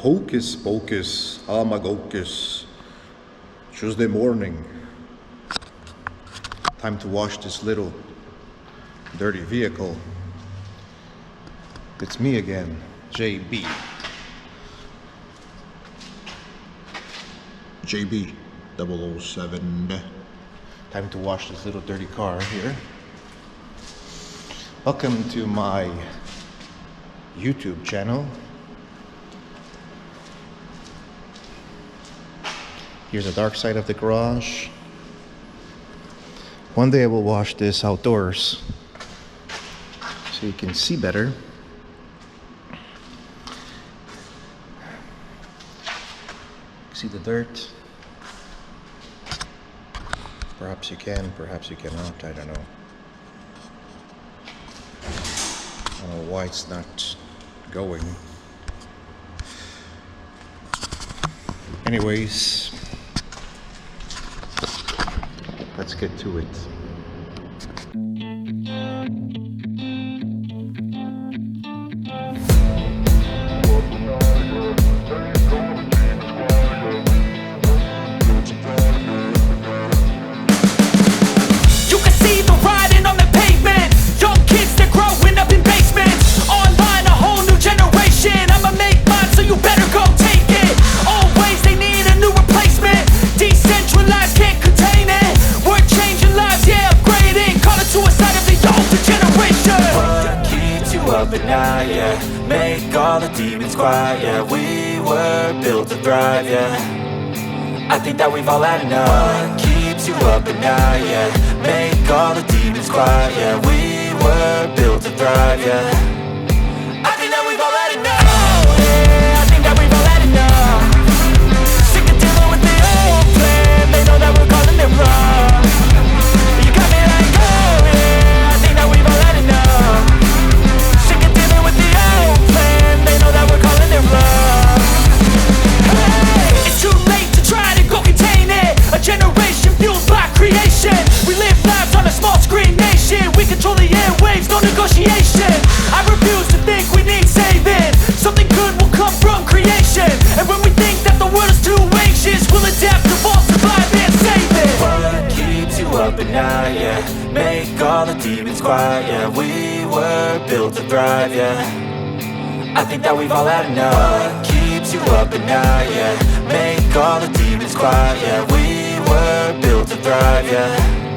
Hocus pocus, amagocus. Tuesday morning. Time to wash this little dirty vehicle. It's me again, JB. JB 007. Time to wash this little dirty car here. Welcome to my YouTube channel. Here's the dark side of the garage. One day I will wash this outdoors so you can see better. See the dirt? Perhaps you can, perhaps you cannot, I don't know. I don't know why it's not going. Anyways, let's get to it. At night, yeah. Make all the demons quiet, yeah. We were built to thrive, yeah. I think that we've all had enough. What keeps you up at night, yeah. Make all the demons quiet, yeah. We were built to thrive, yeah. I think that we've all had enough. Oh, yeah, I think that we've all had enough. Sick of dealing with the old plan. They know that we're calling it wrong. You got me like, oh, yeah, I think that we've all had enough. Generation fueled by creation. We live lives on a small screen nation. We control the airwaves, no negotiation. I refuse to think we need saving. Something good will come from creation. And when we think that the world is too anxious, we'll adapt, evolve, survive and save it. What keeps you up at night, yeah. Make all the demons quiet, yeah. We were built to thrive, yeah. I think that we've all had enough. What keeps you up at night, yeah. Make all the demons quiet, yeah. We were built to thrive, yeah.